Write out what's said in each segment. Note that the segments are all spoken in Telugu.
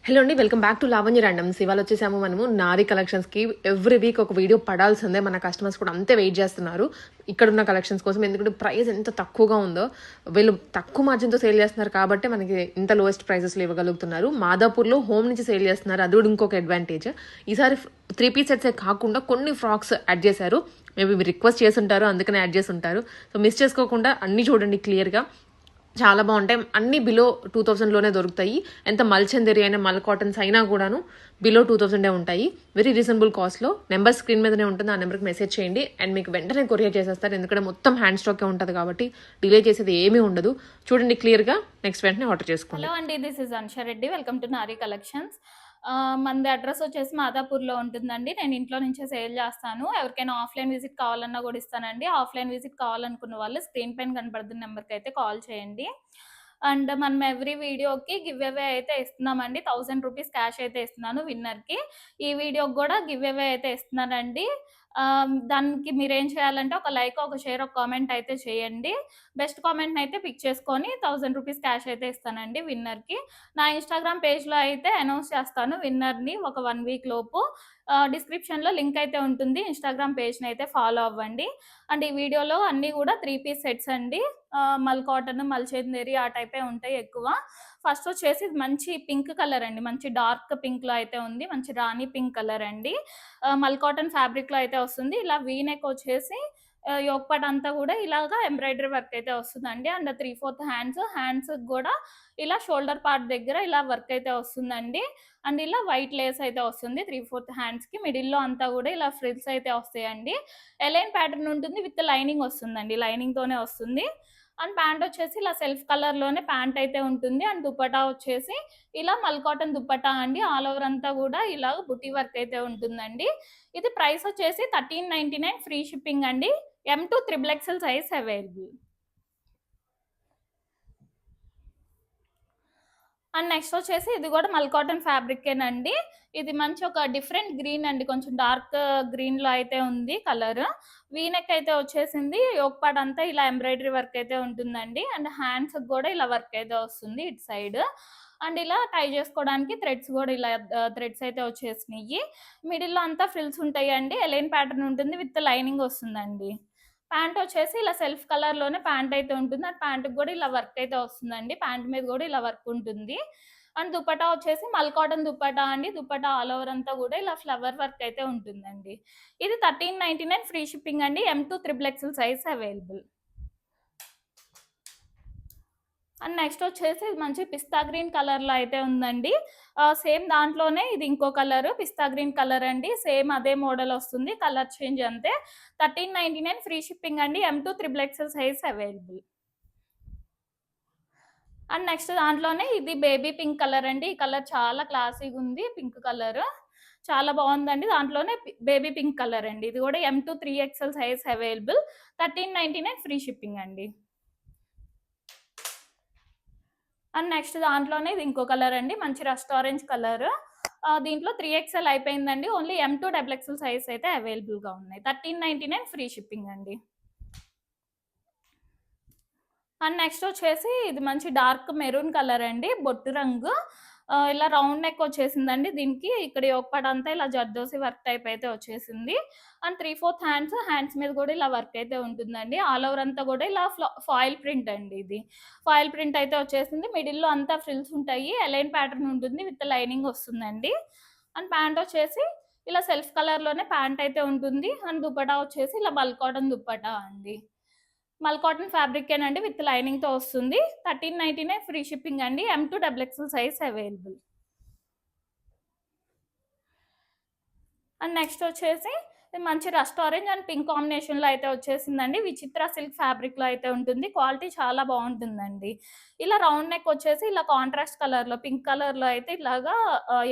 హలో అండి. Welcome back to Lavanya randoms. ఇవాళ వచ్చేసాము మనము నారి కలెక్షన్స్‌కి. ఎవ్రీ వీక్ ఒక వీడియో పడాల్సిందే. మన కస్టమర్స్ కూడా అంతే వెయిట్ చేస్తున్నారు ఇక్కడున్న కలెక్షన్స్ కోసం. ఎందుకంటే ప్రైస్ ఎంత తక్కువగా ఉందో, వీళ్ళు తక్కువ మార్జిన్‌తో సేల్ చేస్తున్నారు కాబట్టి మనకి ఇంత లోయెస్ట్ ప్రైసెస్‌లో ఇవ్వగలుగుతున్నారు. మాదాపూర్‌లో హోమ్ నుంచి సేల్ చేస్తున్నారు. అది కూడా ఇంకొక అడ్వాంటేజ్. ఈసారి 3 పీస్ సెట్సే కాకుండా కొన్ని ఫ్రాక్స్ యాడ్ చేశారు. మేబీ మీరు రిక్వెస్ట్ చేసుంటారు, అందుకనే యాడ్ చేసి ఉంటారు. సో మిస్ చేసుకోకుండా అన్నీ చూడండి క్లియర్‌గా. చాలా బాగుంటాయి. అన్ని బిలో 2000లోనే దొరుకుతాయి. ఎంత మల్చందరి అయినా మల్ కాటన్స్ అయినా కూడాను బిలో 2000 ఉంటాయి. వెరీ రీజనబుల్ కాస్ట్లో. నెంబర్ స్క్రీన్ మీదనే ఉంటుంది. ఆ నెంబర్కి మెసేజ్ చేయండి అండ్ మీకు వెంటనే కొరియర్ చేసేస్తారు. ఎందుకంటే మొత్తం హ్యాండ్ స్టాకే ఉంటుంది కాబట్టి డిలే చేసేది ఏమీ ఉండదు. చూడండి క్లియర్గా. నెక్స్ట్ వెంటనే ఆర్డర్ చేసుకోండి. హలో అండి, this is Ansha Reddy. Welcome to Nari collections. మనది అడ్రస్ వచ్చేసి మాదాపూర్లో ఉంటుందండి. నేను ఇంట్లో నుంచే సేల్ చేస్తాను. ఎవరికైనా ఆఫ్లైన్ విజిట్ కావాలన్నా కూడా ఇస్తానండి. ఆఫ్లైన్ విజిట్ కావాలనుకున్న వాళ్ళు స్క్రీన్ పైన కనపడుతున్న నెంబర్కి అయితే కాల్ చేయండి. అండ్ మనం ఎవ్రీ వీడియోకి గివ్ అవే అయితే ఇస్తున్నామండి. 1000 రూపీస్ క్యాష్ అయితే ఇస్తున్నాను విన్నర్కి. ఈ వీడియోకి కూడా గివ్ అవే అయితే ఇస్తున్నానండి. దానికి మీరేం చేయాలంటే ఒక లైక్, ఒక షేర్, ఒక కామెంట్ అయితే చేయండి. బెస్ట్ కామెంట్ని అయితే పిక్ చేసుకొని 1000 రూపీస్ క్యాష్ అయితే ఇస్తానండి విన్నర్కి. నా ఇన్స్టాగ్రామ్ పేజ్లో అయితే అనౌన్స్ చేస్తాను విన్నర్ని ఒక 1 వీక్ లోపు. డిస్క్రిప్షన్లో లింక్ అయితే ఉంటుంది. ఇన్స్టాగ్రామ్ పేజ్ని అయితే ఫాలో అవ్వండి. అండ్ ఈ వీడియోలో అన్నీ కూడా 3 పీస్ సెట్స్ అండి. మల్ కాటన్, మల్ చందేరి ఆ టైపే ఉంటాయి ఎక్కువ. ఫస్ట్ వచ్చేసి మంచి పింక్ కలర్ అండి. మంచి డార్క్ పింక్లో అయితే ఉంది. మంచి రాణి పింక్ కలర్ అండి. మల్ కాటన్ ఫ్యాబ్రిక్లో అయితే వస్తుంది. ఇలా వీ నెక్ వచ్చేసి యోక్ పార్ట్ అంతా కూడా ఇలాగా ఎంబ్రాయిడరీ వర్క్ అయితే వస్తుందండి. అండ్ 3/4 హ్యాండ్స్ కూడా ఇలా షోల్డర్ పార్ట్ దగ్గర ఇలా వర్క్ అయితే వస్తుందండి. అండ్ ఇలా వైట్ లేస్ అయితే వస్తుంది 3/4 హ్యాండ్స్కి. మిడిల్లో అంతా కూడా ఇలా ఫ్రిల్స్ అయితే వస్తాయండి. ఎలైన్ ప్యాటర్న్ ఉంటుంది, విత్ లైనింగ్ వస్తుందండి. లైనింగ్తోనే వస్తుంది. అండ్ ప్యాంట్ వచ్చేసి ఇలా సెల్ఫ్ కలర్లోనే ప్యాంట్ అయితే ఉంటుంది. అండ్ దుపట్టా వచ్చేసి ఇలా మల్ కాటన్ దుపట్టా అండి. ఆల్ ఓవర్ అంతా కూడా ఇలా బుటీ వర్క్ అయితే ఉంటుందండి. ఇది ప్రైస్ వచ్చేసి 1399 ఫ్రీ షిప్పింగ్ అండి. M2 XXL size available. And next వచ్చేసి ఇది కూడా మల్ కాటన్ ఫ్యాబ్రికేనండి. ఇది మంచి ఒక డిఫరెంట్ గ్రీన్ అండి. కొంచెం డార్క్ గ్రీన్లో అయితే ఉంది కలర్. వీనెక్ అయితే వచ్చేసింది. యోక్ పార్ట్ అంతా ఇలా ఎంబ్రాయిడరీ వర్క్ అయితే ఉంటుందండి. అండ్ హ్యాండ్స్ కూడా ఇలా వర్క్ అయితే వస్తుంది ఇటు సైడ్. అండ్ ఇలా టై చేసుకోవడానికి థ్రెడ్స్ కూడా ఇలా థ్రెడ్స్ అయితే వచ్చేసినాయి. మిడిల్లో అంతా ఫ్రిల్స్ ఉంటాయండి. ఎలైన్ ప్యాటర్న్ ఉంటుంది, విత్ లైనింగ్ వస్తుందండి. ప్యాంట్ వచ్చేసి ఇలా సెల్ఫ్ కలర్లోనే ప్యాంట్ అయితే ఉంటుంది. అండ్ ప్యాంట్కి కూడా ఇలా వర్క్ అయితే వస్తుందండి. ప్యాంట్ మీద కూడా ఇలా వర్క్ ఉంటుంది. అండ్ దుపట్టా వచ్చేసి మల్ కాటన్ దుపట్టా అండి. దుపట్టా ఆల్ ఓవర్ అంతా కూడా ఇలా ఫ్లవర్ వర్క్ అయితే ఉంటుందండి. ఇది 1399 ఫ్రీ షిప్పింగ్ అండి. M2 XXL size available. And next వచ్చేసి మంచి పిస్తా గ్రీన్ కలర్లో అయితే ఉందండి. సేమ్ దాంట్లోనే ఇది ఇంకో కలర్ పిస్తా గ్రీన్ కలర్ అండి. సేమ్ అదే మోడల్ వస్తుంది, కలర్ చేంజ్ అంతే. 1399 ఫ్రీ షిప్పింగ్ అండి. M2 XXL size available. And next దాంట్లోనే ఇది బేబీ పింక్ కలర్ అండి. ఈ కలర్ చాలా క్లాసీగా ఉంది. పింక్ కలర్ చాలా బాగుందండి. దాంట్లోనే బేబీ పింక్ కలర్ అండి. ఇది కూడా M2 3XL size available. 1399 free shipping అండి. అండ్ నెక్స్ట్ దాంట్లోనే ఇది ఇంకో కలర్ అండి. మంచి రస్ట్ ఆరెంజ్ కలర్. దీంట్లో 3XL అయిపోయిందండి. ఓన్లీ M2 XXL సైజ్ అయితే అవైలబుల్గా ఉన్నాయి. 1399 ఫ్రీ షిప్పింగ్ అండి. అండ్ నెక్స్ట్ వచ్చేసి ఇది మంచి డార్క్ మెరూన్ కలర్ అండి. బొట్టు రంగు. ఇలా రౌండ్ నెక్ వచ్చేసిందండి. దీనికి ఇక్కడ యోగపాట్ అంతా ఇలా జర్దోసి వర్క్ టైప్ అయితే వచ్చేసింది. అండ్ 3/4 హ్యాండ్స్ మీద కూడా ఇలా వర్క్ అయితే ఉంటుందండి. ఆల్ ఓవర్ అంతా కూడా ఇలా ఫాయిల్ ప్రింట్ అండి. ఇది ఫాయిల్ ప్రింట్ అయితే వచ్చేసింది. మిడిల్లో అంతా ఫ్రిల్స్ ఉంటాయి. ఎలైన్ ప్యాటర్న్ ఉంటుంది, విత్ లైనింగ్ వస్తుందండి. అండ్ ప్యాంట్ వచ్చేసి ఇలా సెల్ఫ్ కలర్లోనే ప్యాంట్ అయితే ఉంటుంది. అండ్ దుపట్టా వచ్చేసి ఇలా మల్ కాటన్ దుపట్టా అండి. మల్ కాటన్ ఫ్యాబ్రికేనండి, విత్ లైనింగ్తో వస్తుంది. 1399 ఫ్రీ షిప్పింగ్ అండి. M2 XXL size available. And next వచ్చేసి మంచి రస్ట్ ఆరెంజ్ అండ్ పింక్ కాంబినేషన్లో అయితే వచ్చేసిందండి. విచిత్ర సిల్క్ ఫ్యాబ్రిక్లో అయితే ఉంటుంది. క్వాలిటీ చాలా బాగుంటుందండి. ఇలా రౌండ్ నెక్ వచ్చేసి ఇలా కాంట్రాస్ట్ కలర్లో పింక్ కలర్లో అయితే ఇలాగా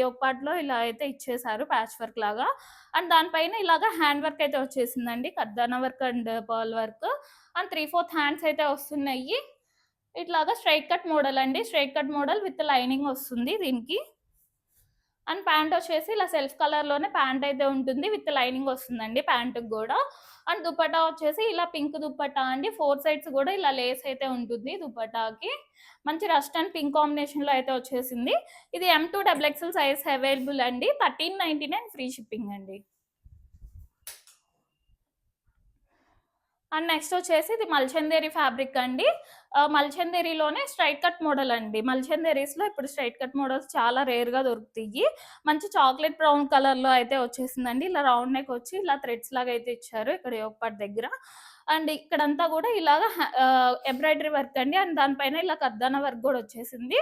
యోక్ పార్ట్లో ఇలా అయితే ఇచ్చేసారు ప్యాచ్ వర్క్ లాగా. అండ్ దానిపైన ఇలాగా హ్యాండ్ వర్క్ అయితే వచ్చేసిందండి. Kardana work and pearl work. And 3/4 hands అయితే వస్తున్నాయి. ఇట్లాగా స్ట్రైట్ కట్ మోడల్ అండి. Straight cut model with lining వస్తుంది దీనికి. అండ్ ప్యాంట్ వచ్చేసి ఇలా సెల్ఫ్ కలర్లోనే ప్యాంట్ అయితే ఉంటుంది, విత్ లైనింగ్ వస్తుందండి ప్యాంటుకి కూడా. అండ్ దుపట్టా వచ్చేసి ఇలా పింక్ దుపట్టా అండి, 4 సైడ్స్ కూడా ఇలా లేస్ అయితే ఉంటుంది దుపట్టాకి. మంచి రస్ట్ అండ్ పింక్ కాంబినేషన్లో అయితే వచ్చేసింది. ఇది M2 XXL సైజ్ అవైలబుల్ అండి. 1399 ఫ్రీ షిప్పింగ్ అండి. అండ్ నెక్స్ట్ వచ్చేసి ఇది మల్చందేరి ఫ్యాబ్రిక్ అండి. మల్చందేరిలోనే స్ట్రైట్ కట్ మోడల్ అండి. మల్చందేరీస్లో ఇప్పుడు స్ట్రైట్ కట్ మోడల్స్ చాలా రేర్గా దొరుకుతాయి. మంచి చాక్లెట్ బ్రౌన్ కలర్లో అయితే వచ్చేసిందండి. ఇలా రౌండ్ నెక్ వచ్చి ఇలా థ్రెడ్స్ లాగా అయితే ఇచ్చారు ఇక్కడ యోగపాట్ దగ్గర. అండ్ ఇక్కడంతా కూడా ఇలాగ ఎంబ్రాయిడరీ వర్క్ అండి. అండ్ దానిపైన ఇలా కర్దానా వర్క్ కూడా వచ్చేసింది.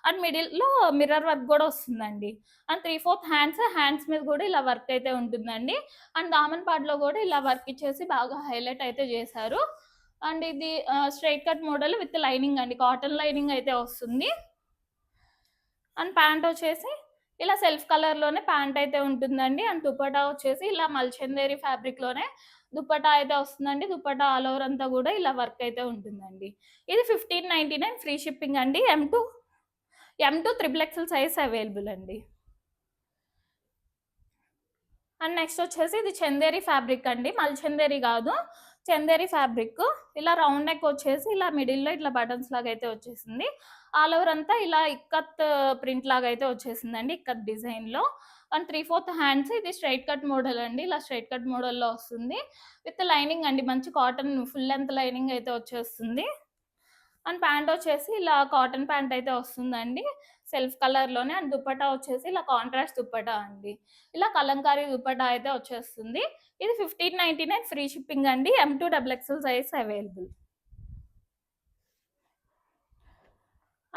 అండ్ మిడిల్లో మిర్రర్ వర్క్ కూడా వస్తుందండి. అండ్ 3/4 హ్యాండ్స్ మీద కూడా ఇలా వర్క్ అయితే ఉంటుందండి. అండ్ దామన్ పార్ట్లో కూడా ఇలా వర్క్ ఇచ్చేసి బాగా హైలైట్ అయితే చేశారు. అండ్ ఇది straight cut model with lining అండి, కాటన్ లైనింగ్ అయితే వస్తుంది. అండ్ ప్యాంట్ వచ్చేసి ఇలా సెల్ఫ్ కలర్లోనే ప్యాంట్ అయితే ఉంటుందండి. అండ్ దుపట్టా వచ్చేసి ఇలా మల్చందేరి ఫ్యాబ్రిక్లోనే దుపట్టా అయితే వస్తుందండి. దుపట్టా ఆల్ ఓవర్ అంతా కూడా ఇలా వర్క్ అయితే ఉంటుందండి. ఇది 1599 ఫ్రీ షిప్పింగ్ అండి. M2 XXL సైజ్ అవైలబుల్ అండి. అండ్ నెక్స్ట్ వచ్చేసి ఇది చందేరి ఫ్యాబ్రిక్ అండి, మల్చందేరి కాదు, చందేరి ఫ్యాబ్రిక్. ఇలా రౌండ్ నెక్ వచ్చేసి ఇలా మిడిల్లో ఇట్లా బటన్స్ లాగా అయితే వచ్చేసింది. ఆల్ ఓవర్ అంతా ఇలా ఇక్కత్ ప్రింట్ లాగా అయితే వచ్చేసిందండి, ఇక్కత్ డిజైన్లో. And 3/4 hands. ఇది స్ట్రైట్ కట్ మోడల్ అండి, ఇలా స్ట్రైట్ కట్ మోడల్లో వస్తుంది విత్ లైనింగ్ అండి. మంచి కాటన్ ఫుల్ లెంత్ లైనింగ్ అయితే వచ్చేస్తుంది. అండ్ ప్యాంట్ వచ్చేసి ఇలా కాటన్ ప్యాంట్ అయితే వస్తుందండి సెల్ఫ్ కలర్లోనే. అండ్ దుపట్టా వచ్చేసి ఇలా కాంట్రాస్ట్ దుపట్టా అండి, ఇలా కలంకారీ దుపట్టా అయితే వచ్చేస్తుంది. ఇది 1599 ఫ్రీ షిప్పింగ్ అండి. M2 XXL size available.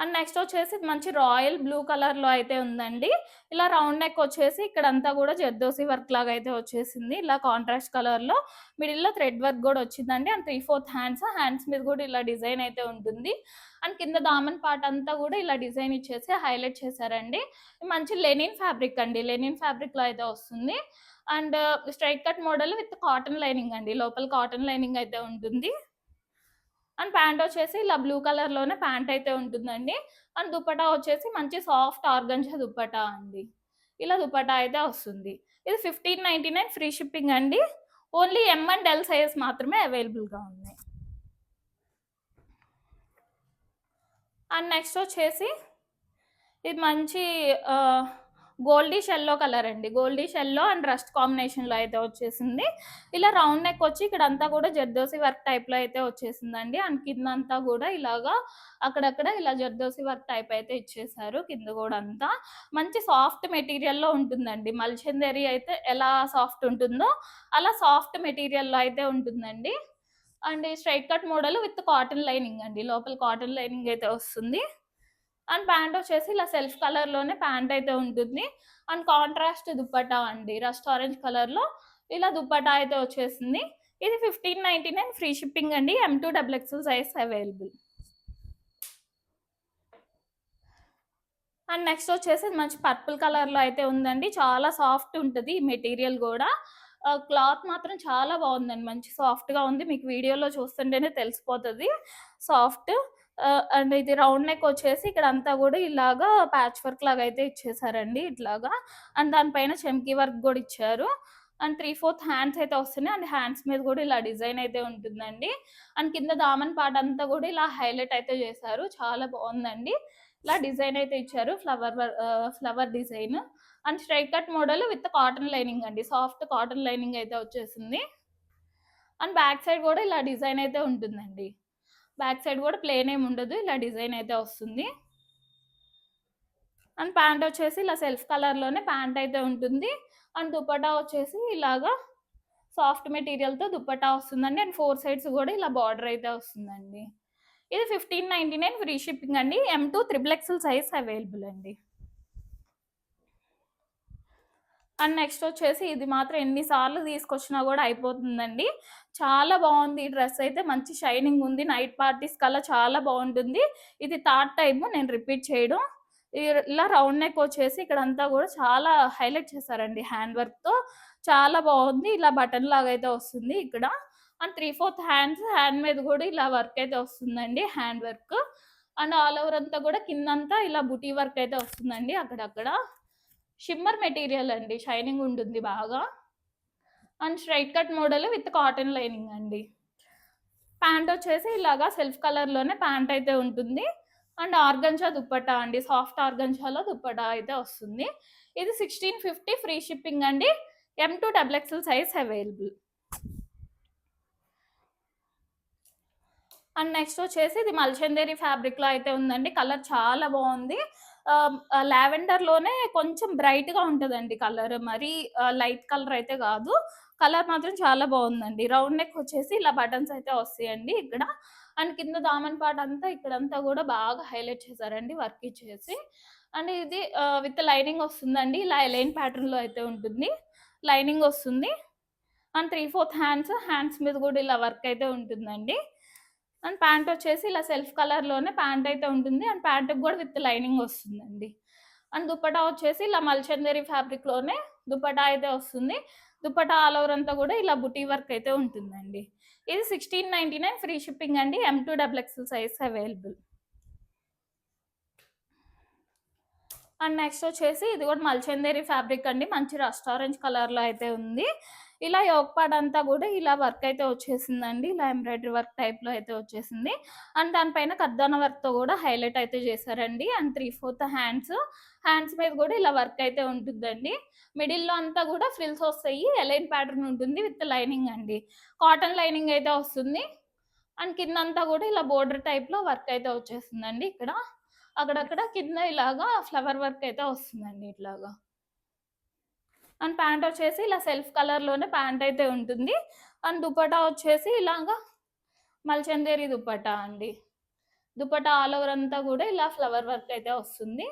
And next వచ్చేసి మంచి రాయల్ బ్లూ కలర్లో అయితే ఉందండి. ఇలా రౌండ్ నెక్ వచ్చేసి ఇక్కడంతా కూడా జర్దోసి వర్క్ లాగా అయితే వచ్చేసింది, ఇలా కాంట్రాస్ట్ కలర్లో. మిడిల్లో థ్రెడ్ వర్క్ కూడా వచ్చిందండి. అండ్ 3/4 హ్యాండ్స్ మీద కూడా ఇలా డిజైన్ అయితే ఉంటుంది. అండ్ కింద దామన్ పార్ట్ అంతా కూడా ఇలా డిజైన్ ఇచ్చేసి హైలైట్ చేశారండి. మంచి లెనిన్ ఫ్యాబ్రిక్ అండి, లెనిన్ ఫ్యాబ్రిక్లో అయితే వస్తుంది. And straight cut model with cotton lining అండి, లోపల కాటన్ లైనింగ్ అయితే ఉంటుంది. అండ్ ప్యాంట్ వచ్చేసి ఇలా బ్లూ కలర్లోనే ప్యాంట్ అయితే ఉంటుందండి. అండ్ దుపట్టా వచ్చేసి మంచి సాఫ్ట్ ఆర్గంజా దుపట్టా అండి, ఇలా దుపట్టా అయితే వస్తుంది. ఇది 1599 ఫ్రీ షిప్పింగ్ అండి. Only M and L size మాత్రమే అవైలబుల్గా ఉన్నాయి. అండ్ నెక్స్ట్ వచ్చేసి ఇది మంచి గోల్డిష్ ఎల్లో కలర్ అండి, గోల్డిష్ ఎల్లో అండ్ రస్ట్ కాంబినేషన్లో అయితే వచ్చేసింది. ఇలా రౌండ్ నెక్ వచ్చి ఇక్కడ అంతా కూడా జర్దోసి వర్క్ టైప్లో అయితే వచ్చేసిందండి. అండ్ కింద అంతా కూడా ఇలాగా అక్కడక్కడ ఇలా జర్దోసి వర్క్ టైప్ అయితే ఇచ్చేసారు. కింద కూడా అంతా మంచి సాఫ్ట్ మెటీరియల్లో ఉంటుందండి. మల్చందేరి అయితే ఎలా సాఫ్ట్ ఉంటుందో అలా సాఫ్ట్ మెటీరియల్లో అయితే ఉంటుందండి. అండ్ ఈ straight cut model with cotton lining అండి, లోపల కాటన్ లైనింగ్ అయితే వస్తుంది. అండ్ ప్యాంట్ వచ్చేసి ఇలా సెల్ఫ్ కలర్లోనే ప్యాంట్ అయితే ఉంటుంది. అండ్ కాంట్రాస్ట్ దుపట్టా అండి, రస్ట్ ఆరెంజ్ కలర్లో ఇలా దుపట్టా అయితే వచ్చేసింది. ఇది 1599 ఫ్రీ షిప్పింగ్ అండి. M2 XXL size available. And next వచ్చేసి మంచి పర్పుల్ కలర్లో అయితే ఉందండి, చాలా సాఫ్ట్ ఉంటుంది ఈ మెటీరియల్ కూడా. క్లాత్ మాత్రం చాలా బాగుందండి, మంచి సాఫ్ట్గా ఉంది. మీకు వీడియోలో చూస్తుంటేనే తెలిసిపోతుంది సాఫ్ట్. అండ్ ఇది రౌండ్ నెక్ వచ్చేసి ఇక్కడ అంతా కూడా ఇలాగా ప్యాచ్ వర్క్ లాగా అయితే ఇచ్చేసారండి ఇట్లాగా. అండ్ దానిపైన చెమ్కీ వర్క్ కూడా ఇచ్చారు. అండ్ 3/4 హ్యాండ్స్ అయితే వస్తున్నాయి. అండ్ హ్యాండ్స్ మీద కూడా ఇలా డిజైన్ అయితే ఉంటుందండి. అండ్ కింద దామన్ పార్ట్ అంతా కూడా ఇలా హైలైట్ అయితే చేశారు, చాలా బాగుందండి. ఇలా డిజైన్ అయితే ఇచ్చారు, flower design. And straight cut model with cotton lining అండి, సాఫ్ట్ కాటన్ లైనింగ్ అయితే వచ్చేసింది. అండ్ బ్యాక్ సైడ్ కూడా ఇలా డిజైన్ అయితే ఉంటుందండి, బ్యాక్ సైడ్ కూడా ప్లేన్ ఏమి ఉండదు, ఇలా డిజైన్ అయితే వస్తుంది. అండ్ ప్యాంట్ వచ్చేసి ఇలా సెల్ఫ్ కలర్లోనే ప్యాంట్ అయితే ఉంటుంది. అండ్ దుపట్టా వచ్చేసి ఇలాగా సాఫ్ట్ మెటీరియల్తో దుపట్టా వస్తుందండి. అండ్ 4 సైడ్స్ కూడా ఇలా బార్డర్ అయితే వస్తుందండి. ఇది 1599 ఫ్రీ షిప్పింగ్ అండి. M2 XXL సైజ్ అవైలబుల్ అండి. అండ్ నెక్స్ట్ వచ్చేసి ఇది మాత్రం ఎన్నిసార్లు తీసుకొచ్చినా కూడా అయిపోతుందండి, చాలా బాగుంది ఈ డ్రెస్ అయితే. మంచి షైనింగ్ ఉంది, నైట్ పార్టీస్ కల్లా చాలా బాగుంటుంది. ఇది థర్డ్ టైం నేను రిపీట్ చేయడం. ఇలా రౌండ్ నెక్ వచ్చేసి ఇక్కడ అంతా కూడా చాలా హైలైట్ చేశారండి హ్యాండ్ వర్క్తో, చాలా బాగుంది. ఇలా బటన్ లాగా అయితే వస్తుంది ఇక్కడ. అండ్ 3/4 హ్యాండ్ మీద కూడా ఇలా వర్క్ అయితే వస్తుందండి, hand work. And all over అంతా కూడా కిందంతా ఇలా బుటీ వర్క్ అయితే వస్తుందండి అక్కడక్కడ. షిమ్మర్ మెటీరియల్ అండి, షైనింగ్ ఉంటుంది బాగా. And straight cut model with cotton lining అండి. ప్యాంట్ వచ్చేసి ఇలాగా సెల్ఫ్ కలర్లోనే ప్యాంట్ అయితే ఉంటుంది. అండ్ ఆర్గంజా దుప్పటా అండి, సాఫ్ట్ ఆర్గంజాలో దుప్పటా అయితే వస్తుంది. ఇది 1650 ఫ్రీ షిప్పింగ్ అండి. M2 XXL size available. And next వచ్చేసి ఇది మల్చందేరి ఫ్యాబ్రిక్లో అయితే ఉందండి. కలర్ చాలా బాగుంది. లావెండర్లోనే కొంచెం బ్రైట్గా ఉంటుందండి కలర్, మరీ లైట్ కలర్ అయితే కాదు. కలర్ మాత్రం చాలా బాగుందండి. రౌండ్ నెక్ వచ్చేసి ఇలా బటన్స్ అయితే వస్తాయండి ఇక్కడ. అండ్ కింద దామన్ పార్ట్ అంతా ఇక్కడంతా కూడా బాగా హైలైట్ చేశారండి వర్క్ ఇచ్చేసి. అండ్ ఇది విత్ లైనింగ్ వస్తుందండి. ఇలా ఎలైన్ ప్యాటర్న్లో అయితే ఉంటుంది, లైనింగ్ వస్తుంది. అండ్ 3/4 హ్యాండ్స్ మీద కూడా ఇలా వర్క్ అయితే ఉంటుందండి. అండ్ ప్యాంట్ వచ్చేసి ఇలా సెల్ఫ్ కలర్లోనే ప్యాంట్ అయితే ఉంటుంది. అండ్ ప్యాంట్కి కూడా విత్ లైనింగ్ వస్తుందండి. అండ్ దుపట్టా వచ్చేసి ఇలా మల్చందేరి ఫ్యాబ్రిక్లోనే దుపట్టా అయితే వస్తుంది. దుపట్టా ఆల్ ఓవర్ అంతా కూడా ఇలా బుటీ వర్క్ అయితే ఉంటుందండి. ఇది 1699 ఫ్రీ షిప్పింగ్ అండి. M2 XXL size available. And next వచ్చేసి ఇది కూడా మల్చందేరి ఫ్యాబ్రిక్ అండి. మంచి రస్ట్ ఆరెంజ్ కలర్లో అయితే ఉంది. ఇలా యోక్ పార్ట్ అంతా కూడా ఇలా వర్క్ అయితే వచ్చేసిందండి. ఇలా ఎంబ్రాయిడరీ వర్క్ టైప్లో అయితే వచ్చేసింది. అండ్ దానిపైన కర్దాన వర్క్తో కూడా హైలైట్ అయితే చేశారండి. అండ్ 3/4 హ్యాండ్స్ మీద కూడా ఇలా వర్క్ అయితే ఉంటుందండి. మిడిల్లో అంతా కూడా ఫ్రిల్స్ వస్తాయి. ఎలైన్ ప్యాటర్న్ ఉంటుంది విత్ లైనింగ్ అండి. కాటన్ లైనింగ్ అయితే వస్తుంది. అండ్ కిందంతా కూడా ఇలా బోర్డర్ టైప్లో వర్క్ అయితే వచ్చేసిందండి. ఇక్కడ అక్కడక్కడ కింద ఇలాగా ఫ్లవర్ వర్క్ అయితే వస్తుందండి ఇట్లాగా. అండ్ ప్యాంట్ వచ్చేసి ఇలా సెల్ఫ్ కలర్లోనే ప్యాంట్ అయితే ఉంటుంది. అండ్ దుపట్టా వచ్చేసి ఇలాగా మల్చందేరి దుపట్టా అండి. దుపట్టా ఆల్ ఓవర్ అంతా కూడా ఇలా ఫ్లవర్ వర్క్ అయితే వస్తుంది.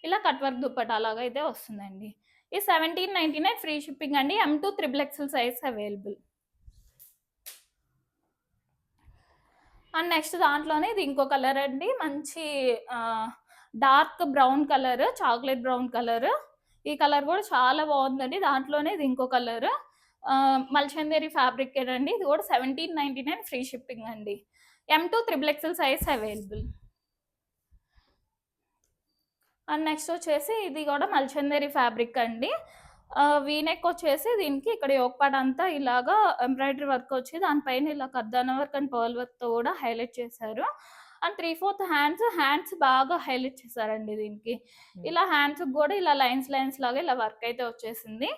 ఇలా కట్ వర్క్ దుపట్టా లాగా అయితే వస్తుందండి. ఈ 1799 ఫ్రీ షిప్పింగ్ అండి. M2 XXL size available. And next దాంట్లోనే ఇది ఇంకో కలర్ అండి. మంచి dark brown colour, chocolate brown colour. ఈ కలర్ కూడా చాలా బాగుందండి. దాంట్లోనే ఇది ఇంకో కలర్ మల్చందేరి ఫ్యాబ్రిక్ అండి. ఇది కూడా 1799 ఫ్రీ షిప్పింగ్ అండి. M2 XXL size available. And next వచ్చేసి ఇది కూడా మల్చందేరి ఫ్యాబ్రిక్ అండి. వీనెక్ వచ్చేసి దీనికి ఇక్కడ యోక్ పార్ట్ అంతా ఇలాగా ఎంబ్రాయిడరీ వర్క్ వచ్చి దానిపైన ఇలా కర్దానా వర్క్ అండ్ పర్ల్ వర్క్తో కూడా హైలైట్ చేశారు. అండ్ 3/4 హ్యాండ్స్ బాగా హైలైట్ చేశారండి దీనికి. ఇలా హ్యాండ్స్ కూడా ఇలా లైన్స్ లాగా ఇలా వర్క్ అయితే వచ్చేసింది.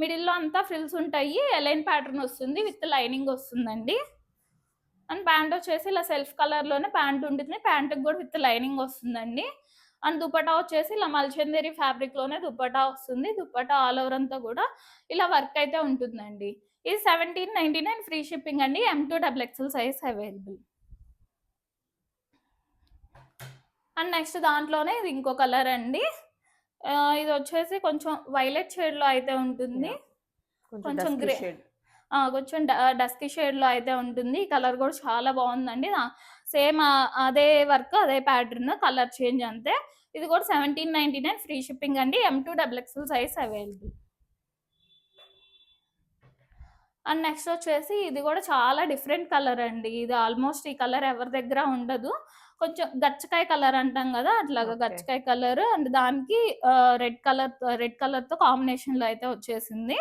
మిడిల్లో అంతా ఫ్రిల్స్ ఉంటాయి. ఎలైన్ ప్యాటర్న్ వస్తుంది విత్ లైనింగ్ వస్తుందండి. అండ్ ప్యాంట్ వచ్చేసి ఇలా సెల్ఫ్ కలర్లోనే ప్యాంట్ ఉంటుంది. ప్యాంట్కి కూడా విత్ లైనింగ్ వస్తుందండి. అండ్ దుపట్టా వచ్చేసి ఇలా మల్చందేరి ఫ్యాబ్రిక్లోనే దుపట్టా వస్తుంది. దుపట్టా ఆల్ ఓవర్ అంతా కూడా ఇలా వర్క్ అయితే ఉంటుందండి. ఇది 1799 ఫ్రీ షిప్పింగ్ అండి. M2 XXL size available. And next దాంట్లోనే ఇది ఇంకో కలర్ అండి. ఇది వచ్చేసి కొంచెం వైలెట్ షేడ్లో అయితే ఉంటుంది. కొంచెం గ్రే, కొంచెం డస్కీ షేడ్లో అయితే ఉంటుంది. ఈ కలర్ కూడా చాలా బాగుందండి. సేమ్ అదే వర్క్ అదే ప్యాటర్న్, కలర్ చేంజ్ అంతే. ఇది కూడా 1799 ఫ్రీ షిప్పింగ్ అండి. M2 XXL size available. And next వచ్చేసి ఇది కూడా చాలా డిఫరెంట్ కలర్ అండి. ఇది ఆల్మోస్ట్ ఈ కలర్ ఎవరి దగ్గర ఉండదు. కొంచెం గచ్చకాయ కలర్ అంటాం కదా, అట్లాగా గచ్చకాయ కలర్. అండ్ దానికి రెడ్ కలర్తో కాంబినేషన్లో అయితే వచ్చేసింది.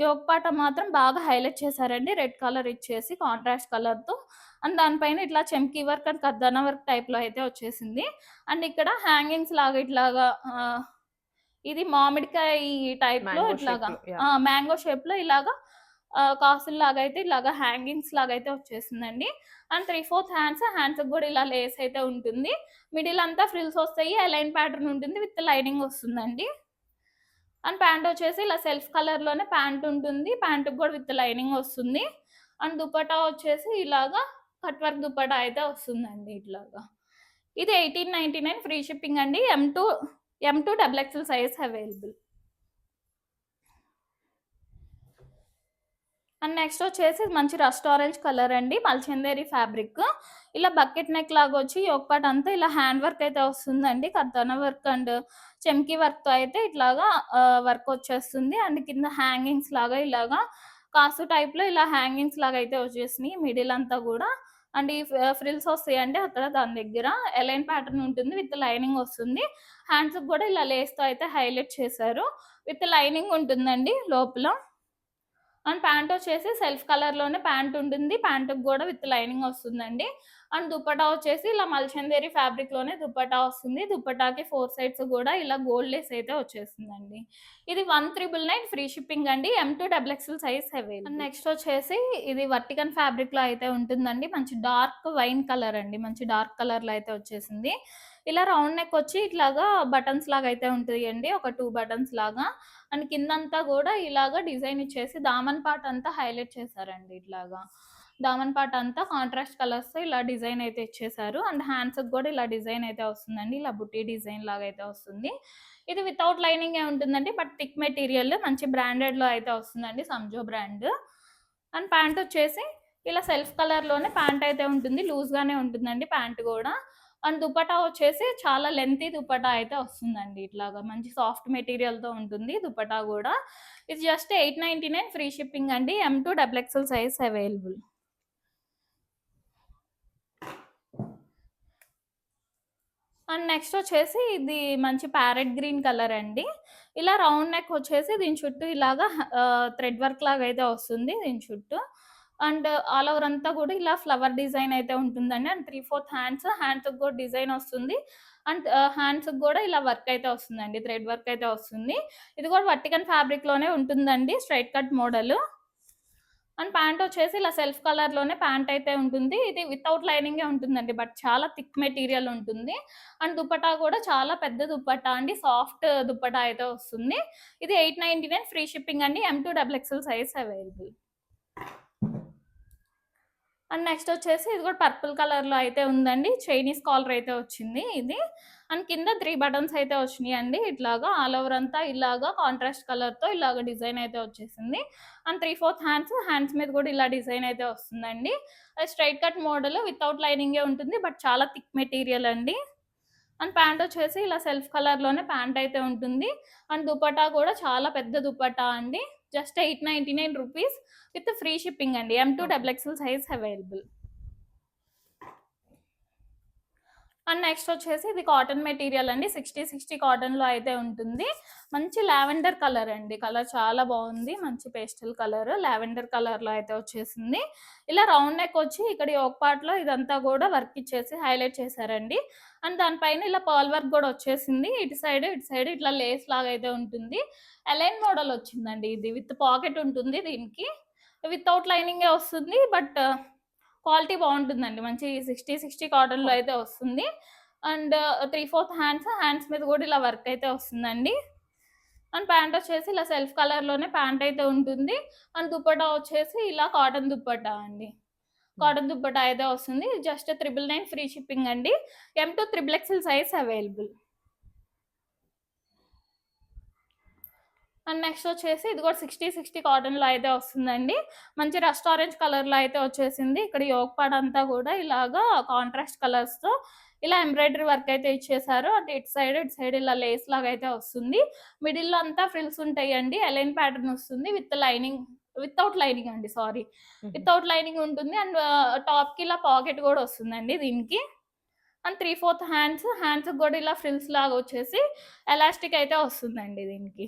యోక్ పాట మాత్రం బాగా హైలైట్ చేశారండి, రెడ్ కలర్ ఇచ్చేసి కాంట్రాస్ట్ కలర్తో. అండ్ దానిపైన ఇట్లా చెంకీ వర్క్ అండ్ కర్దానా వర్క్ టైప్లో అయితే వచ్చేసింది. అండ్ ఇక్కడ హ్యాంగింగ్స్ లాగా ఇట్లాగా ఇది మామిడికాయ టైప్లో ఇట్లాగా మ్యాంగో షేప్లో ఇలాగా కాసులు లాగా అయితే ఇలాగా హ్యాంగింగ్స్ లాగా అయితే వచ్చేసిందండి. అండ్ 3/4 హ్యాండ్స్ కూడా ఇలా లేస్ అయితే ఉంటుంది. మిడిల్ అంతా ఫ్రిల్స్ వస్తాయి. అలైన్ ప్యాటర్న్ ఉంటుంది విత్ లైనింగ్ వస్తుందండి. అండ్ ప్యాంట్ వచ్చేసి ఇలా సెల్ఫ్ కలర్లోనే ప్యాంట్ ఉంటుంది. ప్యాంట్కి కూడా విత్ లైనింగ్ వస్తుంది. అండ్ దుపట్టా వచ్చేసి ఇలాగా కట్ వర్క్ దుపట్టా అయితే వస్తుందండి ఇట్లాగా. ఇది 1899 ఫ్రీ షిప్పింగ్ అండి. M2 XXL size available. And next వచ్చేసి మంచి రస్ట్ ఆరెంజ్ కలర్ అండి, మల్చందేరి ఫ్యాబ్రిక్. ఇలా బకెట్ నెక్ లాగా వచ్చి యోక్ పార్ట్ అంతా ఇలా హ్యాండ్ వర్క్ అయితే వస్తుందండి. కర్దానా వర్క్ అండ్ చెంకీ వర్క్తో అయితే ఇట్లాగా వర్క్ వచ్చేస్తుంది. అండ్ కింద హ్యాంగింగ్స్ లాగా ఇలాగా కాసు టైప్లో ఇలా హ్యాంగింగ్స్ లాగా అయితే వచ్చేసినాయి. మిడిల్ అంతా కూడా అండ్ ఈ ఫ్రిల్స్ వస్తాయండి అక్కడ దాని దగ్గర. ఎలైన్ ప్యాటర్న్ ఉంటుంది విత్ లైనింగ్ వస్తుంది. హ్యాండ్స్‌కి కూడా ఇలా లేస్‌తో అయితే హైలైట్ చేశారు. విత్ లైనింగ్ ఉంటుందండి లోపల. అండ్ ప్యాంట్ వచ్చేసి సెల్ఫ్ కలర్‌లోనే ప్యాంట్ ఉంటుంది. ప్యాంట్‌కి కూడా విత్ లైనింగ్ వస్తుందండి. అండ్ దుపట్టా వచ్చేసి ఇలా మల్చందేరి ఫ్యాబ్రిక్‌లోనే దుపట్టా వస్తుంది. దుపట్టాకి 4 సైడ్స్ కూడా ఇలా గోల్డ్ లేస్ అయితే వచ్చేసిందండి. ఇది 1399 ఫ్రీ షిప్పింగ్ అండి. M2 double XL size available. And next వచ్చేసి ఇది వర్టికన్ ఫ్యాబ్రిక్‌లో అయితే ఉంటుందండి. మంచి డార్క్ వైన్ కలర్ అండి. మంచి డార్క్ కలర్‌లో అయితే వచ్చేసింది. ఇలా రౌండ్ నెక్ వచ్చి ఇట్లాగా బటన్స్ లాగా అయితే ఉంటాయండి. ఒక 2 బటన్స్ లాగా. అండ్ కిందంతా కూడా ఇలాగా డిజైన్ ఇచ్చేసి దామన్ పార్ట్ అంతా హైలైట్ చేశారండి ఇట్లాగా. దామన్ పార్ట్ అంతా కాంట్రాస్ట్ కలర్స్‌తో ఇలా డిజైన్ అయితే ఇచ్చేశారు. అండ్ హ్యాండ్స్‌కి కూడా ఇలా డిజైన్ అయితే వస్తుందండి. ఇలా బుట్టి డిజైన్ లాగా అయితే వస్తుంది. ఇది వితౌట్ లైనింగే ఉంటుందండి. బట్ థిక్ మెటీరియల్ మంచి బ్రాండెడ్‌లో అయితే వస్తుందండి. సంజో బ్రాండ్. అండ్ ప్యాంట్ వచ్చేసి ఇలా సెల్ఫ్ కలర్‌లోనే ప్యాంట్ అయితే ఉంటుంది. లూజ్‌గానే ఉంటుందండి ప్యాంట్ గూడా. అండ్ దుపట్టా వచ్చేసి చాలా లెంతీ దుపట్టా అయితే వస్తుందండి. ఇట్లాగా మంచి సాఫ్ట్ మెటీరియల్‌తో ఉంటుంది దుపట్టా గూడా. ఇది జస్ట్ 899 ఫ్రీ షిప్పింగ్ అండి. M2 double XL size available. And next వచ్చేసి ఇది మంచి ప్యారెట్ గ్రీన్ కలర్ అండి. ఇలా రౌండ్ నెక్ వచ్చేసి దీని చుట్టూ ఇలాగా థ్రెడ్ వర్క్ లాగా అయితే వస్తుంది దీని చుట్టూ. అండ్ ఆల్ ఓవర్ అంతా కూడా ఇలా ఫ్లవర్ డిజైన్ అయితే ఉంటుందండి. అండ్ 3/4 హ్యాండ్స్‌కి కూడా డిజైన్ వస్తుంది. అండ్ హ్యాండ్స్‌కి కూడా ఇలా వర్క్ అయితే వస్తుందండి. థ్రెడ్ వర్క్ అయితే వస్తుంది. ఇది కూడా వర్టికన్ ఫ్యాబ్రిక్‌లోనే ఉంటుందండి. Straight cut model. And pant వచ్చేసి ఇలా సెల్ఫ్ కలర్‌లోనే ప్యాంట్ అయితే ఉంటుంది. ఇది వితౌట్ లైనింగే ఉంటుందండి. బట్ చాలా థిక్ మెటీరియల్ ఉంటుంది. అండ్ దుపట్టా కూడా చాలా పెద్ద దుపట్టా అండి. సాఫ్ట్ దుపట్టా అయితే వస్తుంది. ఇది 899 ఫ్రీ షిప్పింగ్ అండి. M2 double XL size available. And next వచ్చేసి ఇది కూడా పర్పుల్ కలర్‌లో అయితే ఉందండి. చైనీస్ కాలర్ అయితే వచ్చింది ఇది. అండ్ కింద 3 బటన్స్ అయితే వచ్చినాయండి. ఇట్లాగా ఆల్ ఓవర్ అంతా ఇలాగా కాంట్రాస్ట్ కలర్‌తో ఇలాగ డిజైన్ అయితే వచ్చేసింది. అండ్ 3/4 హ్యాండ్స్ మీద కూడా ఇలా డిజైన్ అయితే వస్తుందండి. అది స్ట్రెయిట్ కట్ మోడల్ వితౌట్ లైనింగే ఉంటుంది. బట్ చాలా థిక్ మెటీరియల్ అండి. అండ్ ప్యాంట్ వచ్చేసి ఇలా సెల్ఫ్ కలర్‌లోనే ప్యాంట్ అయితే ఉంటుంది. అండ్ దుపట్టా కూడా చాలా పెద్ద దుపట్టా అండి. Just 899 rupees with free shipping అండి. M2 double XL size available. And next వచ్చేసి ఇది కాటన్ మెటీరియల్ అండి. 60 కాటన్‌లో అయితే ఉంటుంది. మంచి లావెండర్ కలర్ అండి. కలర్ చాలా బాగుంది. మంచి పేస్టల్ కలర్ లావెండర్ కలర్‌లో అయితే వచ్చేసింది. ఇలా రౌండ్ నెక్ వచ్చి ఇక్కడ యోక్ పార్ట్‌లో ఇదంతా కూడా వర్క్ ఇచ్చేసి హైలైట్ చేశారండి. అండ్ దానిపైన ఇలా పర్ల్ వర్క్ కూడా వచ్చేసింది. ఇటు సైడ్ ఇట్లా లేస్ లాగా అయితే ఉంటుంది. అలైన్ మోడల్ వచ్చిందండి ఇది. విత్ పాకెట్ ఉంటుంది దీనికి. వితౌట్ లైనింగే వస్తుంది. బట్ క్వాలిటీ బాగుంటుందండి. మంచి 60 కాటన్‌లో అయితే వస్తుంది. అండ్ 3/4 హ్యాండ్స్ మీద కూడా ఇలా వర్క్ అయితే వస్తుందండి. అండ్ ప్యాంట్ వచ్చేసి ఇలా సెల్ఫ్ కలర్‌లోనే ప్యాంట్ అయితే ఉంటుంది. అండ్ దుపట్టా వచ్చేసి ఇలా కాటన్ దుపట్టా అండి. కాటన్ దుపట్టా అయితే వస్తుంది. జస్ట్ 999 ఫ్రీ షిప్పింగ్ అండి. M2 triple XL size available. And next వచ్చేసి ఇది కూడా 60 కాటన్‌లో అయితే వస్తుందండి. మంచి రస్ట్ ఆరెంజ్ కలర్‌లో అయితే వచ్చేసింది. ఇక్కడ యోక్ పార్ట్ అంతా కూడా ఇలాగా కాంట్రాస్ట్ కలర్స్‌తో ఇలా ఎంబ్రాయిడరీ వర్క్ అయితే ఇచ్చేసారు. అంటే ఇటు సైడ్ ఇలా లేస్ లాగా అయితే వస్తుంది. మిడిల్‌లో అంతా ఫ్రిల్స్ ఉంటాయండి. ఎలైన్ ప్యాటర్న్ వస్తుంది. వితౌట్ లైనింగ్ అండి. సారీ. వితౌట్ లైనింగ్ ఉంటుంది. అండ్ టాప్‌కి ఇలా పాకెట్ కూడా వస్తుందండి దీనికి. అండ్ 3/4 హ్యాండ్స్‌కి కూడా ఇలా ఫ్రిల్స్ లాగా వచ్చేసి ఎలాస్టిక్ అయితే వస్తుందండి దీనికి.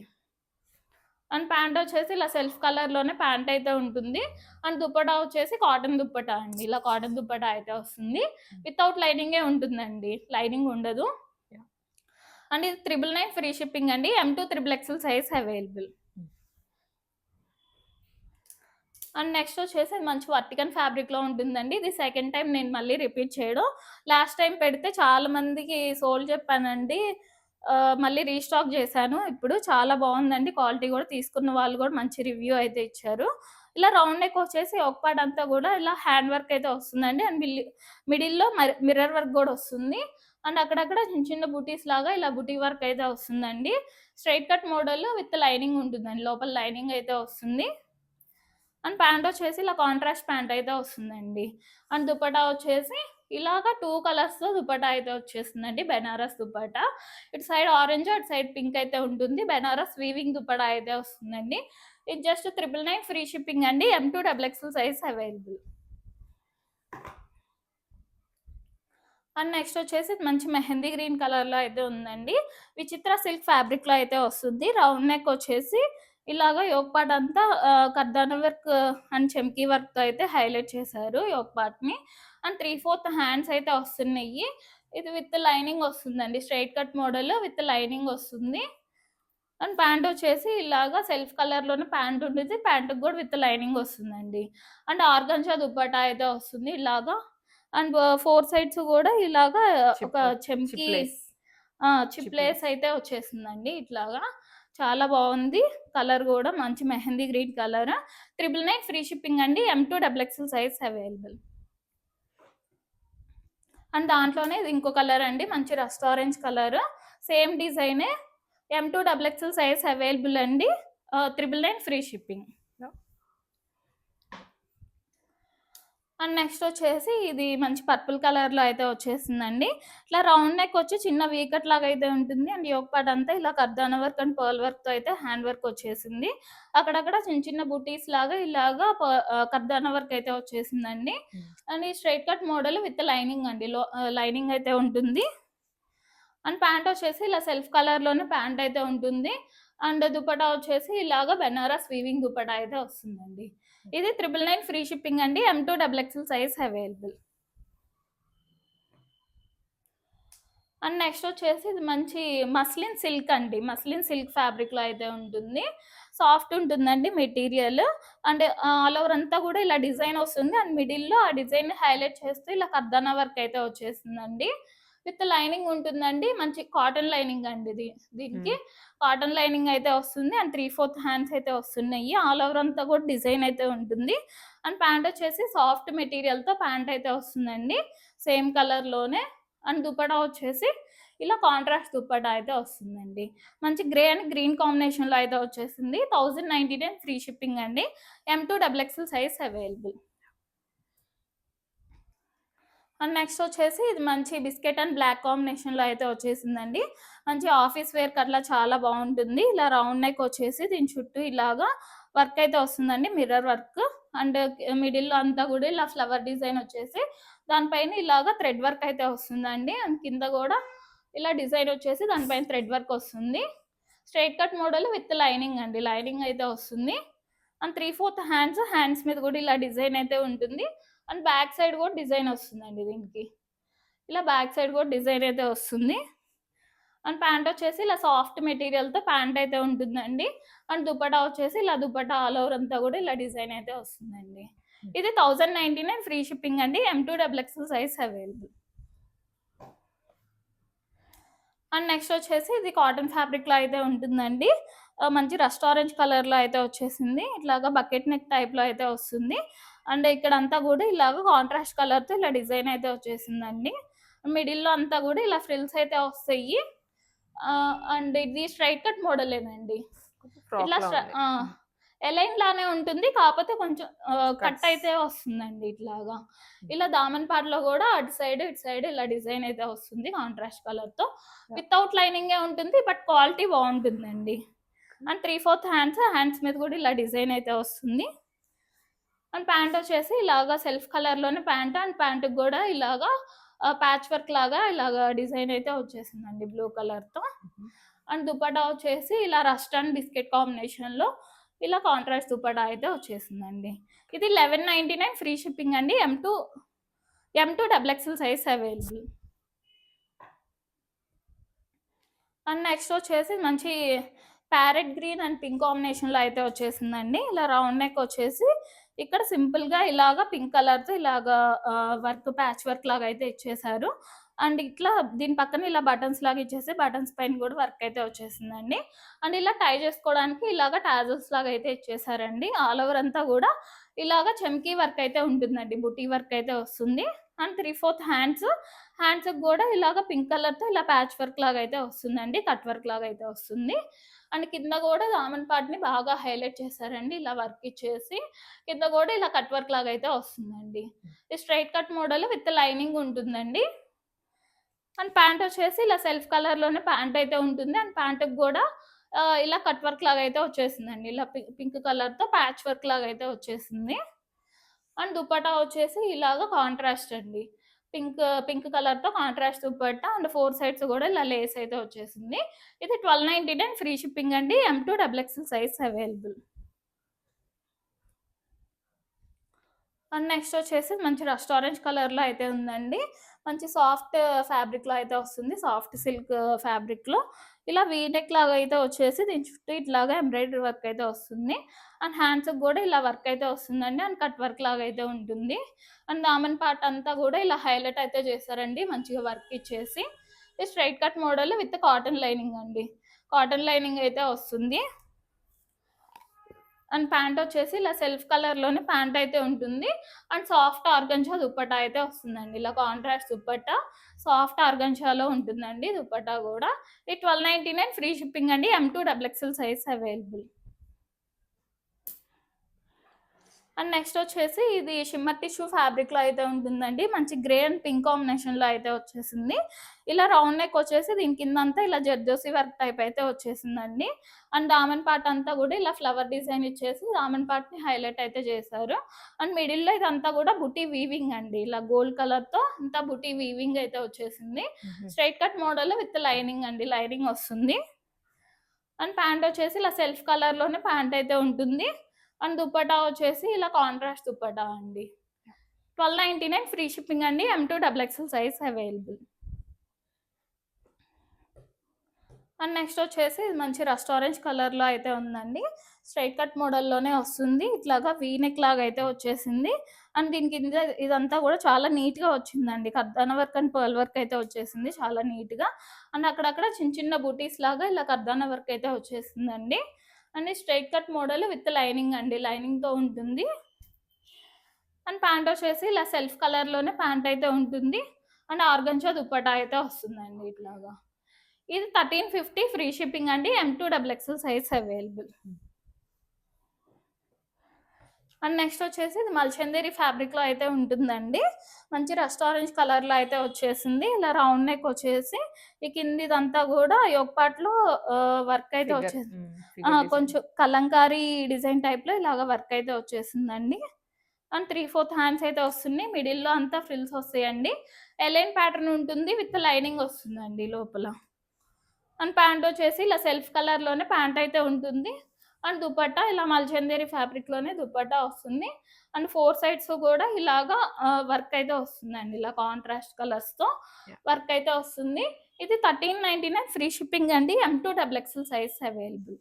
అండ్ ప్యాంట్ వచ్చేసి ఇలా సెల్ఫ్ కలర్‌లోనే ప్యాంట్ అయితే ఉంటుంది. అండ్ దుపట్టా వచ్చేసి కాటన్ దుపట్టా అండి. ఇలా కాటన్ దుపట్టా అయితే వస్తుంది. వితౌట్ లైనింగే ఉంటుందండి. లైనింగ్ ఉండదు. అండ్ ఇది 999 ఫ్రీ షిప్పింగ్ అండి. M2 triple XL size available. And next వచ్చేసి మంచి వర్టికన్ ఫ్యాబ్రిక్‌లో ఉంటుందండి. ఇది సెకండ్ టైమ్ నేను మళ్ళీ రిపీట్ చేయడం. లాస్ట్ టైమ్ పెడితే చాలా మందికి సోల్డ్ చెప్పానండి. మళ్ళీ రీస్టాక్ చేశాను. ఇప్పుడు చాలా బాగుందండి. క్వాలిటీ కూడా తీసుకున్న వాళ్ళు కూడా మంచి రివ్యూ అయితే ఇచ్చారు. ఇలా రౌండ్ నెక్ వచ్చేసి ఒక పార్ట్ అంతా కూడా ఇలా హ్యాండ్ వర్క్ అయితే వస్తుందండి. అండ్ మిడిల్‌లో మిర్రర్ వర్క్ కూడా వస్తుంది. అండ్ అక్కడక్కడ చిన్న బూటీస్ లాగా ఇలా బూటీ వర్క్ అయితే వస్తుందండి. Straight cut model with lining ఉంటుందండి. లోపల లైనింగ్ అయితే వస్తుంది. అండ్ ప్యాంట్ వచ్చేసి ఇలా కాంట్రాస్ట్ ప్యాంట్ అయితే వస్తుందండి. అండ్ దుపట్టా వచ్చేసి ఇలాగా 2 కలర్స్‌తో దుపట్టా అయితే వచ్చేస్తుందండి. బెనారస్ దుపట్టా. ఇటు సైడ్ ఆరెంజ్, అటు సైడ్ పింక్ అయితే ఉంటుంది. బెనారస్ వీవింగ్ దుపట్టా అయితే వస్తుందండి. ఇది జస్ట్ 999 ఫ్రీ షిప్పింగ్ అండి. M2 double XL size available. And next వచ్చేసి ఇది మంచి మెహందీ గ్రీన్ కలర్‌లో అయితే ఉందండి. విచిత్ర సిల్క్ ఫ్యాబ్రిక్‌లో అయితే వస్తుంది. రౌండ్ నెక్ వచ్చేసి ఇలాగ యోక్ పార్ట్ అంతా కర్దానా వర్క్ అండ్ చెమ్కీ వర్క్‌తో అయితే హైలైట్ చేశారు యోక్ పార్ట్‌ని. అండ్ 3/4 హ్యాండ్స్ అయితే వస్తున్నాయి. ఇది విత్ లైనింగ్ వస్తుందండి. Straight cut model with lining వస్తుంది. అండ్ ప్యాంట్ వచ్చేసి ఇలాగా సెల్ఫ్ కలర్‌లోనే ప్యాంట్ ఉండిద్ది. ప్యాంట్‌కి గూడా విత్ లైనింగ్ వస్తుందండి. అండ్ ఆర్గంజా దుపట్టా అయితే వస్తుంది ఇలాగా. అండ్ 4 సైడ్స్ గూడా ఇలాగా ఒక చిప్ చెమ్కీ chip lace. Chip chip lace lace. అయితే వచ్చేసిందండి ఇట్లాగా. చాలా బావుంది. కలర్ గూడా మంచి mehndi green colour. 999 free shipping అండి. M2 double XL size available. And దాంట్లోనే ఇది ఇంకో కలర్ అండి. మంచి రస్ట్ ఆరెంజ్ కలర్. సేమ్ డిజైనే M2 double XL size available అండి. 999 ఫ్రీ షిప్పింగ్. అండ్ నెక్స్ట్ వచ్చేసి ఇది మంచి పర్పుల్ కలర్‌లో అయితే వచ్చేసిందండి. ఇట్లా రౌండ్ నెక్ వచ్చి చిన్న వీ కట్ లాగా అయితే ఉంటుంది. అండ్ యోక్ పార్ట్ అంతా ఇలా కర్దానా వర్క్ అండ్ పర్ల్ వర్క్‌తో అయితే హ్యాండ్ వర్క్ వచ్చేసింది. అక్కడక్కడ చిన్న చిన్న బుటీస్ లాగా ఇలాగా కర్దానా వర్క్ అయితే వచ్చేసిందండి. అండ్ ఈ straight cut model with lining అండి. లైనింగ్ అయితే ఉంటుంది. అండ్ ప్యాంట్ వచ్చేసి ఇలా సెల్ఫ్ కలర్‌లోనే ప్యాంట్ అయితే ఉంటుంది. అండ్ దుపట్టా వచ్చేసి ఇలాగా బెనారస్ వీవింగ్ దుపట్టా అయితే వస్తుందండి. ఇది 999 ఫ్రీ షిప్పింగ్ అండి. M2 double XL size available. And next వచ్చేసి ఇది మంచి మస్లిన్ సిల్క్ అండి. మస్లిన్ సిల్క్ ఫ్యాబ్రిక్‌లో అయితే ఉంటుంది. సాఫ్ట్ ఉంటుందండి మెటీరియల్. అండ్ ఆల్ ఓవర్ అంతా కూడా ఇలా డిజైన్ వస్తుంది. అండ్ మిడిల్‌లో ఆ డిజైన్‌ని హైలైట్ చేస్తూ ఇలా కర్దానా వర్క్ అయితే వచ్చేసిందండి. విత్ లైనింగ్ ఉంటుందండి. మంచి కాటన్ లైనింగ్ అండి దీనికి. కాటన్ లైనింగ్ అయితే వస్తుంది. అండ్ 3/4 హ్యాండ్స్ అయితే వస్తున్నాయి. ఆల్ ఓవర్ అంతా కూడా డిజైన్ అయితే ఉంటుంది. అండ్ ప్యాంట్ వచ్చేసి సాఫ్ట్ మెటీరియల్‌తో ప్యాంట్ అయితే వస్తుందండి. సేమ్ కలర్‌లోనే. అండ్ దుపట్టా వచ్చేసి ఇలా కాంట్రాస్ట్ దుపట్టా అయితే వస్తుందండి. మంచి గ్రే అండ్ గ్రీన్ కాంబినేషన్‌లో అయితే వచ్చేసింది. 1099 ఫ్రీ షిప్పింగ్ అండి. M2 double XL size available. And next వచ్చేసి ఇది మంచి బిస్కెట్ అండ్ బ్లాక్ కాంబినేషన్‌లో అయితే వచ్చేసిందండి. మంచి ఆఫీస్ వేర్‌కి అట్లా చాలా బావుంటుంది. ఇలా రౌండ్ నెక్ వచ్చేసి దీని చుట్టూ ఇలాగా వర్క్ అయితే వస్తుందండి. Mirror work. అండ్ మిడిల్‌లో అంతా కూడా ఇలా ఫ్లవర్ డిజైన్ వచ్చేసి దానిపైన ఇలాగా థ్రెడ్ వర్క్ అయితే వస్తుందండి. అండ్ కింద కూడా ఇలా డిజైన్ వచ్చేసి దానిపైన థ్రెడ్ వర్క్ వస్తుంది. Straight cut model with lining అండి. లైనింగ్ అయితే వస్తుంది. అండ్ 3/4 హ్యాండ్స్ మీద కూడా ఇలా డిజైన్ అయితే ఉంటుంది. అండ్ బ్యాక్ సైడ్ కూడా డిజైన్ వస్తుందండి దీనికి. ఇలా బ్యాక్ సైడ్ కూడా డిజైన్ అయితే వస్తుంది. అండ్ ప్యాంట్ వచ్చేసి ఇలా సాఫ్ట్ మెటీరియల్‌తో ప్యాంట్ అయితే ఉంటుందండి. అండ్ దుపట్టా వచ్చేసి ఇలా దుపట్టా ఆల్ ఓవర్ అంతా కూడా ఇలా డిజైన్ అయితే వస్తుందండి. ఇది 1099 ఫ్రీ షిప్పింగ్ అండి. M2 double XL size available. And next వచ్చేసి ఇది కాటన్ ఫ్యాబ్రిక్‌లో అయితే ఉంటుందండి. మంచి రస్ట్ ఆరెంజ్ కలర్‌లో అయితే వచ్చేసింది. ఇట్లాగా బకెట్ నెక్ టైప్‌లో అయితే వస్తుంది. అండ్ ఇక్కడంతా కూడా ఇలాగ కాంట్రాస్ట్ కలర్‌తో ఇలా డిజైన్ అయితే వచ్చేసిందండి. మిడిల్‌లో అంతా కూడా ఇలా ఫ్రిల్స్ అయితే వస్తాయి. అండ్ ఇది స్ట్రెయిట్ కట్ మోడలేనండి. ఇట్లా ఫ్రాక్‌లా ఉంది. ఎలైన్ లానే ఉంటుంది. కాపోతే కొంచెం కట్ కట్స్. అయితే వస్తుందండి ఇట్లాగా. ఇలా దామన్ పార్ట్‌లో గూడా అటు సైడ్, ఇటు సైడ్ ఇలా డిజైన్ అయితే వస్తుంది కాంట్రాస్ట్ కలర్‌తో. వితౌట్ లైనింగే ఉంటుంది. బట్ క్వాలిటీ బావుంటుందండి. అండ్ 3/4 హ్యాండ్స్ మీద గూడా ఇలా డిజైన్ అయితే వస్తుంది. అండ్ ప్యాంట్ వచ్చేసి ఇలాగా సెల్ఫ్ కలర్‌లోనే ప్యాంట్. అండ్ ప్యాంట్‌కి గూడా ఇలాగా ప్యాచ్ వర్క్ లాగా ఇలాగా డిజైన్ అయితే వచ్చేసిందండి బ్లూ కలర్‌తో. అండ్ దుపట్టా వచ్చేసి ఇలా రస్ట్ అండ్ బిస్కెట్ కాంబినేషన్‌లో ఇలా కాంట్రాస్ట్ దుపట్టా అయితే వచ్చేసిందండి. ఇది 1199 ఫ్రీ షిప్పింగ్ అండి. M2 double XL size available. And next వచ్చేసి మంచి ప్యారెట్ గ్రీన్ అండ్ పింక్ కాంబినేషన్‌లో అయితే వచ్చేసిందండి. ఇలా రౌండ్ నెక్ వచ్చేసి ఇక్కడ సింపుల్‌గా ఇలాగా పింక్ కలర్‌తో ఇలాగా వర్క్ ప్యాచ్ వర్క్ లాగా అయితే ఇచ్చేసారు. అండ్ ఇట్లా దీని పక్కన ఇలా బటన్స్ లాగా ఇచ్చేసి బటన్స్ పైన కూడా వర్క్ అయితే వచ్చేసిందండి. అండ్ ఇలా టై చేసుకోవడానికి ఇలాగ టాజల్స్ లాగా అయితే ఇచ్చేసారండి. ఆల్ ఓవర్ అంతా కూడా ఇలాగ చెమ్కీ వర్క్ అయితే ఉంటుందండి. బుటీ వర్క్ అయితే వస్తుంది. అండ్ 3/4 హ్యాండ్స్‌కి గూడా ఇలాగ పింక్ కలర్‌తో ఇలా ప్యాచ్ వర్క్ లాగా అయితే వస్తుందండి. కట్ వర్క్ లాగా అయితే వస్తుంది. అండ్ కింద గూడా దామన్ పార్ట్‌ని బాగా హైలైట్ చేశారండి. ఇలా వర్క్ ఇచ్చేసి కింద గూడా ఇలా కట్ వర్క్ లాగా అయితే వస్తుందండి. ఇది straight cut model with lining ఉంటుందండి. అండ్ ప్యాంట్ వచ్చేసి ఇలా సెల్ఫ్ కలర్‌లోనే ప్యాంట్ అయితే ఉంటుంది. అండ్ ప్యాంట్‌కి గూడా ఇలా కట్ వర్క్ లాగా అయితే వచ్చేసిందండి. ఇలా పింక్ కలర్‌తో ప్యాచ్ వర్క్ లాగా అయితే వచ్చేసింది. అండ్ దుపట్టా వచ్చేసి ఇలాగ కాంట్రాస్ట్ అండి. పింక్ కలర్‌తో కాంట్రాస్ట్ దుపట్టా అండ్ 4 సైడ్స్ గూడా ఇలా లేస్ అయితే వచ్చేసింది. ఇది 1299 ఫ్రీ షిప్పింగ్ అండి. M2 double XL size available. And next వచ్చేసి మంచి రస్ట్ ఆరెంజ్ కలర్‌లో అయితే ఉందండి. మంచి సాఫ్ట్ ఫ్యాబ్రిక్‌లో అయితే వస్తుంది. సాఫ్ట్ సిల్క్ ఫ్యాబ్రిక్‌లో ఇలా వీ నెక్ లాగా అయితే వచ్చేసి దీని చుట్టూ ఇట్లాగా ఎంబ్రాయిడరీ వర్క్ అయితే వస్తుంది. అండ్ హ్యాండ్స్‌కి గూడా ఇలా వర్క్ అయితే వస్తుందండి. అండ్ కట్ వర్క్ లాగా అయితే ఉంటుంది. అండ్ దామన్ పార్ట్ అంతా గూడా ఇలా హైలైట్ అయితే చేశారండి మంచిగా వర్క్ ఇచ్చేసి. ఇది straight cut model with cotton lining అండి. కాటన్ లైనింగ్ అయితే వస్తుంది. అండ్ ప్యాంట్ వచ్చేసి ఇలా సెల్ఫ్ కలర్‌లోనే ప్యాంట్ అయితే ఉంటుంది. అండ్ సాఫ్ట్ ఆర్గంజా దుపట్టా అయితే వస్తుందండి. ఇలా కాంట్రాస్ట్ దుపట్టా సాఫ్ట్ ఆర్గంజాలో ఉంటుందండి దుపట్టా గూడా. ఇది 1299 ఫ్రీ షిప్పింగ్ అండి. M2 double XL size available. And next వచ్చేసి ఇది షిమ్మర్ టిష్యూ ఫ్యాబ్రిక్‌లో అయితే ఉంటుందండి. మంచి గ్రే అండ్ పింక్ కాంబినేషన్‌లో అయితే వచ్చేసింది. ఇలా రౌండ్ నెక్ వచ్చేసి దీని కిందంతా ఇలా జర్దోసి వర్క్ టైప్ అయితే వచ్చేసిందండి. అండ్ దామన్ పార్ట్ అంతా గూడా ఇలా ఫ్లవర్ డిజైన్ ఇచ్చేసి దామన్ పార్ట్‌ని హైలైట్ అయితే చేశారు. అండ్ మిడిల్‌లో ఇదంతా గూడా బుటీ వీవింగ్ అండి. ఇలా గోల్డ్ కలర్‌తో అంతా బుటీ వీవింగ్ అయితే వచ్చేసింది. Straight cut model with lining అండి. లైనింగ్ వస్తుంది. అండ్ ప్యాంట్ వచ్చేసి ఇలా సెల్ఫ్ కలర్‌లోనే ప్యాంట్ అయితే ఉంటుంది. అండ్ దుపట్టా వచ్చేసి ఇలా కాంట్రాస్ట్ దుపట్టా అండి. 1299 ఫ్రీ షిప్పింగ్ అండి. M2 double XL size available. And next వచ్చేసి ఇది మంచి రస్ట్ ఆరెంజ్ కలర్‌లో అయితే ఉందండి. స్ట్రెయిట్ కట్ మోడల్‌లోనే వస్తుంది. ఇట్లాగా వీ నెక్ లాగా అయితే వచ్చేసింది. అండ్ దీని కింద ఇదంతా కూడా చాలా నీట్‌గా వచ్చిందండి. కర్దానా వర్క్ అండ్ పర్ల్ వర్క్ అయితే వచ్చేసింది చాలా నీట్‌గా. అండ్ అక్కడక్కడ చిన్న చిన్న బూటీస్ లాగా ఇలా కర్దానా వర్క్ అయితే వచ్చేసిందండి. And straight cut model with lining అండి. లైనింగ్‌తో ఉంటుంది. అండ్ ప్యాంట్ వచ్చేసి ఇలా సెల్ఫ్ కలర్‌లోనే ప్యాంట్ అయితే ఉంటుంది. అండ్ ఆర్గంజా దుపట్టా అయితే వస్తుందండి ఇట్లాగా. ఇది 1350 ఫ్రీ షిప్పింగ్ అండి. M2 double XL size available. And next వచ్చేసి ఇది మల్చందేరి ఫ్యాబ్రిక్‌లో అయితే ఉంటుందండి. మంచి రస్ట్ ఆరెంజ్ కలర్‌లో అయితే వచ్చేసింది. ఇలా రౌండ్ నెక్ వచ్చేసి ఈ కిందిదంతా గూడా యోక్ పార్ట్‌లో వర్క్ అయితే ఫిగర్ వచ్చేసి ఫిగర్ డిజైన్. కొంచెం కలంకారీ డిజైన్ టైప్‌లో ఇలాగ వర్క్ అయితే వచ్చేసిందండి. అండ్ 3/4 హ్యాండ్స్ అయితే వస్తున్నాయి. మిడిల్‌లో అంతా ఫ్రిల్స్ వస్తాయండి. ఎలైన్ ప్యాటర్న్ ఉంటుంది విత్ లైనింగ్ వస్తుందండి లోపల. అండ్ ప్యాంట్ వచ్చేసి ఇలా సెల్ఫ్ కలర్‌లోనే ప్యాంట్ అయితే ఉంటుంది. అండ్ దుపట్టా ఇలా మల్చందేరి ఫ్యాబ్రిక్‌లోనే దుపట్టా వస్తుంది. అండ్ 4 సైడ్స్ కూడా ఇలాగా వర్క్ అయితే వస్తుందండి. ఇలా కాంట్రాస్ట్ కలర్స్‌తో యాహ్! వర్క్ అయితే వస్తుంది. ఇది 1399 ఫ్రీ షిప్పింగ్ అండి. M2 double XL size available.